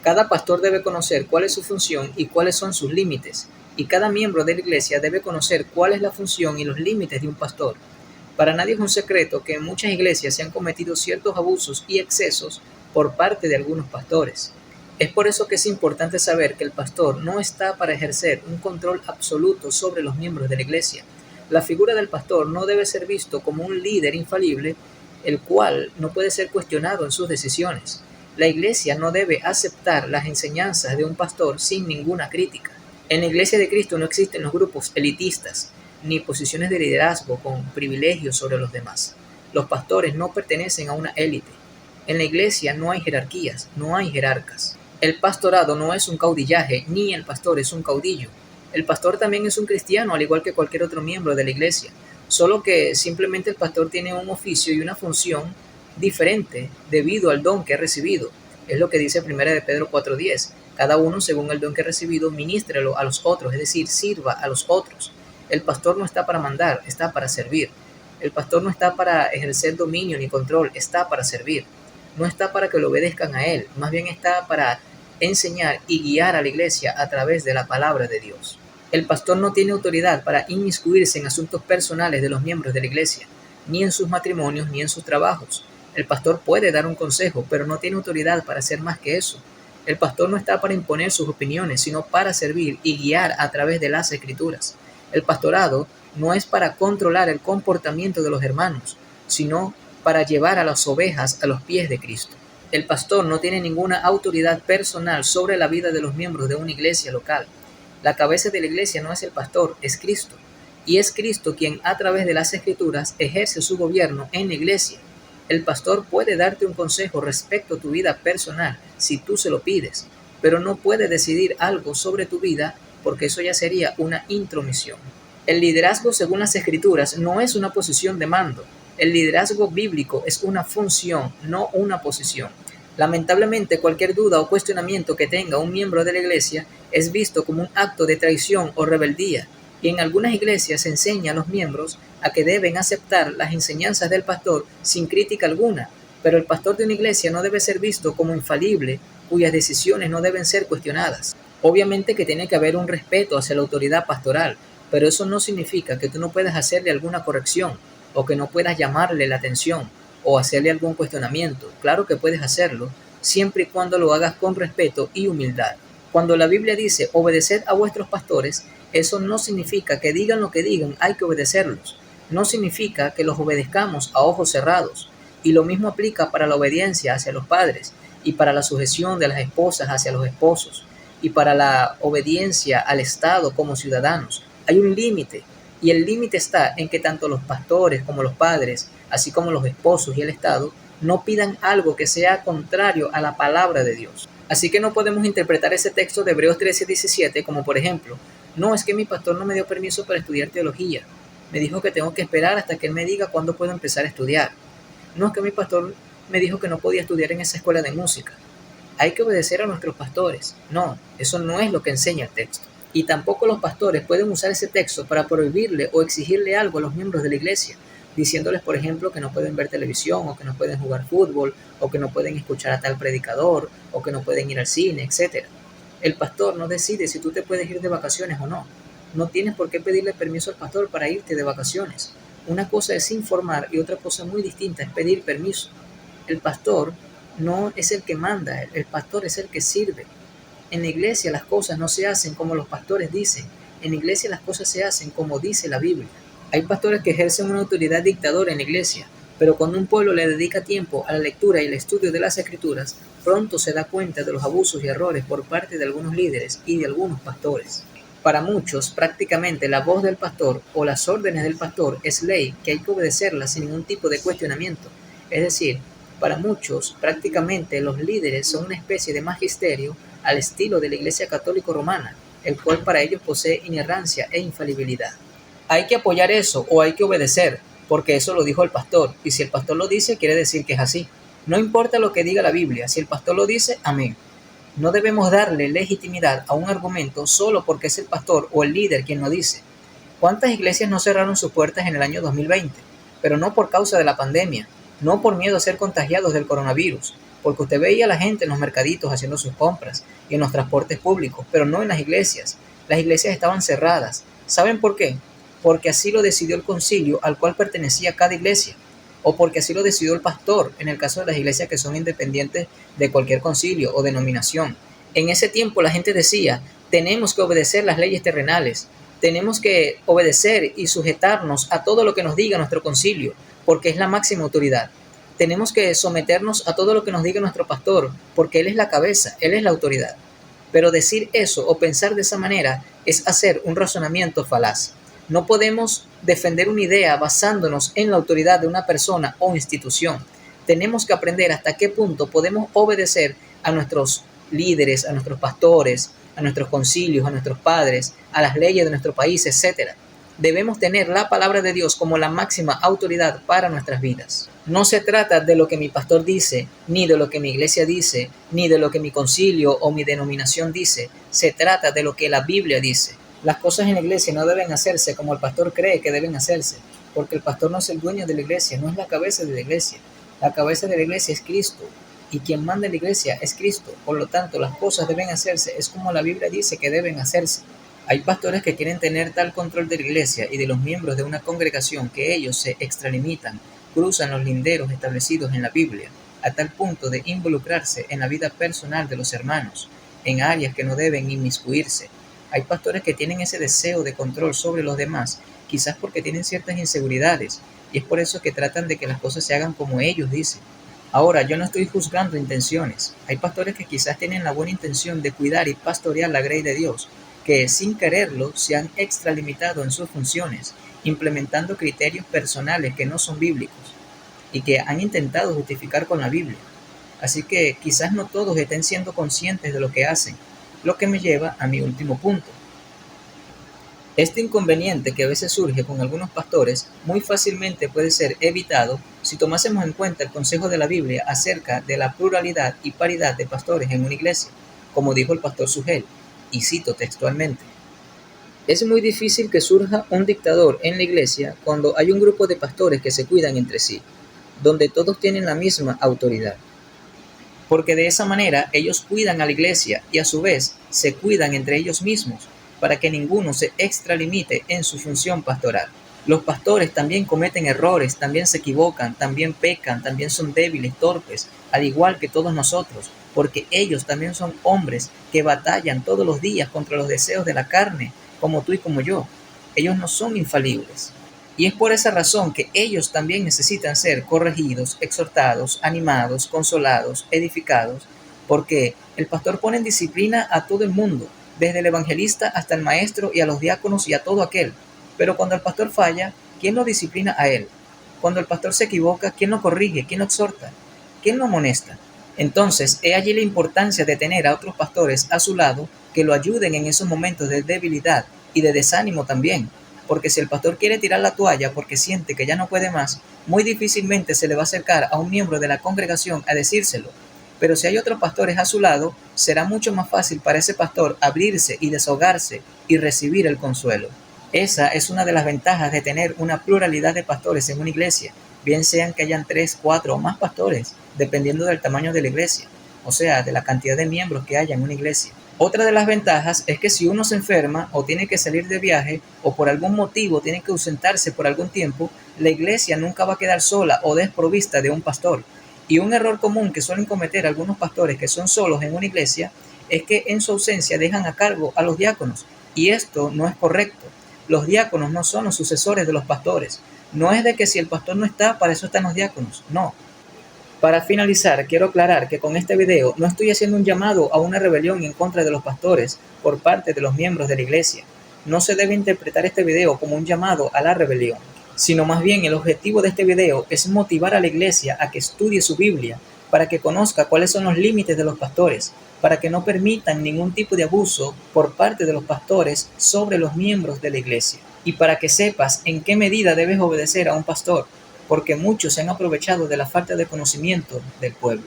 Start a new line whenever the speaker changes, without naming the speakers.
Cada pastor debe conocer cuál es su función y cuáles son sus límites, y cada miembro de la iglesia debe conocer cuál es la función y los límites de un pastor. Para nadie es un secreto que en muchas iglesias se han cometido ciertos abusos y excesos por parte de algunos pastores. Es por eso que es importante saber que el pastor no está para ejercer un control absoluto sobre los miembros de la iglesia. La figura del pastor no debe ser visto como un líder infalible, el cual no puede ser cuestionado en sus decisiones. La iglesia no debe aceptar las enseñanzas de un pastor sin ninguna crítica. En la iglesia de Cristo no existen los grupos elitistas, ni posiciones de liderazgo con privilegios sobre los demás. Los pastores no pertenecen a una élite. En la iglesia no hay jerarquías, no hay jerarcas. El pastorado no es un caudillaje, ni el pastor es un caudillo. El pastor también es un cristiano, al igual que cualquier otro miembro de la iglesia, solo que simplemente el pastor tiene un oficio y una función diferente debido al don que ha recibido. Es lo que dice 1 de Pedro 4:10. Cada uno, según el don que ha recibido, ministrelo a los otros, es decir, sirva a los otros. El pastor no está para mandar, está para servir. El pastor no está para ejercer dominio ni control, está para servir. No está para que lo obedezcan a él, más bien está para enseñar y guiar a la iglesia a través de la palabra de Dios. El pastor no tiene autoridad para inmiscuirse en asuntos personales de los miembros de la iglesia, ni en sus matrimonios ni en sus trabajos. El pastor puede dar un consejo, pero no tiene autoridad para hacer más que eso. El pastor no está para imponer sus opiniones, sino para servir y guiar a través de las Escrituras. El pastorado no es para controlar el comportamiento de los hermanos, sino para llevar a las ovejas a los pies de Cristo. El pastor no tiene ninguna autoridad personal sobre la vida de los miembros de una iglesia local. La cabeza de la iglesia no es el pastor, es Cristo. Y es Cristo quien a través de las Escrituras ejerce su gobierno en la iglesia. El pastor puede darte un consejo respecto a tu vida personal si tú se lo pides, pero no puede decidir algo sobre tu vida porque eso ya sería una intromisión. El liderazgo según las Escrituras no es una posición de mando. El liderazgo bíblico es una función, no una posición. Lamentablemente, cualquier duda o cuestionamiento que tenga un miembro de la iglesia es visto como un acto de traición o rebeldía, y en algunas iglesias se enseña a los miembros a que deben aceptar las enseñanzas del pastor sin crítica alguna, pero el pastor de una iglesia no debe ser visto como infalible, cuyas decisiones no deben ser cuestionadas. Obviamente que tiene que haber un respeto hacia la autoridad pastoral, pero eso no significa que tú no puedas hacerle alguna corrección, o que no puedas llamarle la atención o hacerle algún cuestionamiento. Claro que puedes hacerlo, siempre y cuando lo hagas con respeto y humildad. Cuando la Biblia dice obedeced a vuestros pastores, eso no significa que digan lo que digan, hay que obedecerlos. No significa que los obedezcamos a ojos cerrados. Y lo mismo aplica para la obediencia hacia los padres, y para la sujeción de las esposas hacia los esposos, y para la obediencia al Estado como ciudadanos. Hay un límite. Y el límite está en que tanto los pastores como los padres, así como los esposos y el Estado, no pidan algo que sea contrario a la palabra de Dios. Así que no podemos interpretar ese texto de Hebreos 13:17 como, por ejemplo, no, es que mi pastor no me dio permiso para estudiar teología. Me dijo que tengo que esperar hasta que él me diga cuándo puedo empezar a estudiar. No, es que mi pastor me dijo que no podía estudiar en esa escuela de música. Hay que obedecer a nuestros pastores. No, eso no es lo que enseña el texto. Y tampoco los pastores pueden usar ese texto para prohibirle o exigirle algo a los miembros de la iglesia, diciéndoles, por ejemplo, que no pueden ver televisión, o que no pueden jugar fútbol, o que no pueden escuchar a tal predicador, o que no pueden ir al cine, etc. El pastor no decide si tú te puedes ir de vacaciones o no. No tienes por qué pedirle permiso al pastor para irte de vacaciones. Una cosa es informar y otra cosa muy distinta es pedir permiso. El pastor no es el que manda, el pastor es el que sirve. En la iglesia las cosas no se hacen como los pastores dicen. En la iglesia las cosas se hacen como dice la Biblia. Hay pastores que ejercen una autoridad dictadora en la iglesia, pero cuando un pueblo le dedica tiempo a la lectura y el estudio de las Escrituras, pronto se da cuenta de los abusos y errores por parte de algunos líderes y de algunos pastores. Para muchos, prácticamente la voz del pastor o las órdenes del pastor es ley que hay que obedecerlas sin ningún tipo de cuestionamiento. Es decir, para muchos, prácticamente los líderes son una especie de magisterio al estilo de la Iglesia Católica Romana, el cual para ellos posee inerrancia e infalibilidad. Hay que apoyar eso o hay que obedecer, porque eso lo dijo el pastor, y si el pastor lo dice, quiere decir que es así. No importa lo que diga la Biblia, si el pastor lo dice, amén. No debemos darle legitimidad a un argumento solo porque es el pastor o el líder quien lo dice. ¿Cuántas iglesias no cerraron sus puertas en el año 2020? Pero no por causa de la pandemia, no por miedo a ser contagiados del coronavirus, porque usted veía a la gente en los mercaditos haciendo sus compras y en los transportes públicos, pero no en las iglesias. Las iglesias estaban cerradas. ¿Saben por qué? Porque así lo decidió el concilio al cual pertenecía cada iglesia, o porque así lo decidió el pastor, en el caso de las iglesias que son independientes de cualquier concilio o denominación. En ese tiempo la gente decía, tenemos que obedecer las leyes terrenales, tenemos que obedecer y sujetarnos a todo lo que nos diga nuestro concilio, porque es la máxima autoridad. Tenemos que someternos a todo lo que nos diga nuestro pastor, porque él es la cabeza, él es la autoridad. Pero decir eso o pensar de esa manera es hacer un razonamiento falaz. No podemos defender una idea basándonos en la autoridad de una persona o institución. Tenemos que aprender hasta qué punto podemos obedecer a nuestros líderes, a nuestros pastores, a nuestros concilios, a nuestros padres, a las leyes de nuestro país, etc. Debemos tener la palabra de Dios como la máxima autoridad para nuestras vidas. No se trata de lo que mi pastor dice, ni de lo que mi iglesia dice, ni de lo que mi concilio o mi denominación dice. Se trata de lo que la Biblia dice. Las cosas en la iglesia no deben hacerse como el pastor cree que deben hacerse, porque el pastor no es el dueño de la iglesia, no es la cabeza de la iglesia. La cabeza de la iglesia es Cristo, y quien manda en la iglesia es Cristo. Por lo tanto, las cosas deben hacerse, es como la Biblia dice que deben hacerse. Hay pastores que quieren tener tal control de la iglesia y de los miembros de una congregación que ellos se extralimitan, cruzan los linderos establecidos en la Biblia, a tal punto de involucrarse en la vida personal de los hermanos, en áreas que no deben inmiscuirse. Hay pastores que tienen ese deseo de control sobre los demás, quizás porque tienen ciertas inseguridades, y es por eso que tratan de que las cosas se hagan como ellos dicen. Ahora, yo no estoy juzgando intenciones. Hay pastores que quizás tienen la buena intención de cuidar y pastorear la grey de Dios, que sin quererlo se han extralimitado en sus funciones, implementando criterios personales que no son bíblicos y que han intentado justificar con la Biblia. Así que quizás no todos estén siendo conscientes de lo que hacen, lo que me lleva a mi último punto. Este inconveniente que a veces surge con algunos pastores muy fácilmente puede ser evitado si tomásemos en cuenta el consejo de la Biblia acerca de la pluralidad y paridad de pastores en una iglesia, como dijo el pastor Sugel, y cito textualmente: es muy difícil que surja un dictador en la iglesia cuando hay un grupo de pastores que se cuidan entre sí, donde todos tienen la misma autoridad. Porque de esa manera ellos cuidan a la iglesia y a su vez se cuidan entre ellos mismos, para que ninguno se extralimite en su función pastoral. Los pastores también cometen errores, también se equivocan, también pecan, también son débiles, torpes, al igual que todos nosotros, porque ellos también son hombres que batallan todos los días contra los deseos de la carne, como tú y como yo. Ellos no son infalibles. Y es por esa razón que ellos también necesitan ser corregidos, exhortados, animados, consolados, edificados, porque el pastor pone en disciplina a todo el mundo, desde el evangelista hasta el maestro y a los diáconos y a todo aquel. Pero cuando el pastor falla, ¿quién lo disciplina a él? Cuando el pastor se equivoca, ¿quién lo corrige? ¿Quién lo exhorta? ¿Quién lo amonesta? Entonces, he allí la importancia de tener a otros pastores a su lado que lo ayuden en esos momentos de debilidad y de desánimo también. Porque si el pastor quiere tirar la toalla porque siente que ya no puede más, muy difícilmente se le va a acercar a un miembro de la congregación a decírselo. Pero si hay otros pastores a su lado, será mucho más fácil para ese pastor abrirse y desahogarse y recibir el consuelo. Esa es una de las ventajas de tener una pluralidad de pastores en una iglesia, bien sean que hayan 3, 4 o más pastores, dependiendo del tamaño de la iglesia, o sea, de la cantidad de miembros que haya en una iglesia. Otra de las ventajas es que si uno se enferma o tiene que salir de viaje o por algún motivo tiene que ausentarse por algún tiempo, la iglesia nunca va a quedar sola o desprovista de un pastor. Y un error común que suelen cometer algunos pastores que son solos en una iglesia es que en su ausencia dejan a cargo a los diáconos. Y esto no es correcto. Los diáconos no son los sucesores de los pastores. No es de que si el pastor no está, para eso están los diáconos. No. Para finalizar, quiero aclarar que con este video no estoy haciendo un llamado a una rebelión en contra de los pastores por parte de los miembros de la iglesia. No se debe interpretar este video como un llamado a la rebelión, sino más bien el objetivo de este video es motivar a la iglesia a que estudie su Biblia, para que conozca cuáles son los límites de los pastores, para que no permitan ningún tipo de abuso por parte de los pastores sobre los miembros de la iglesia, y para que sepas en qué medida debes obedecer a un pastor, porque muchos se han aprovechado de la falta de conocimiento del pueblo.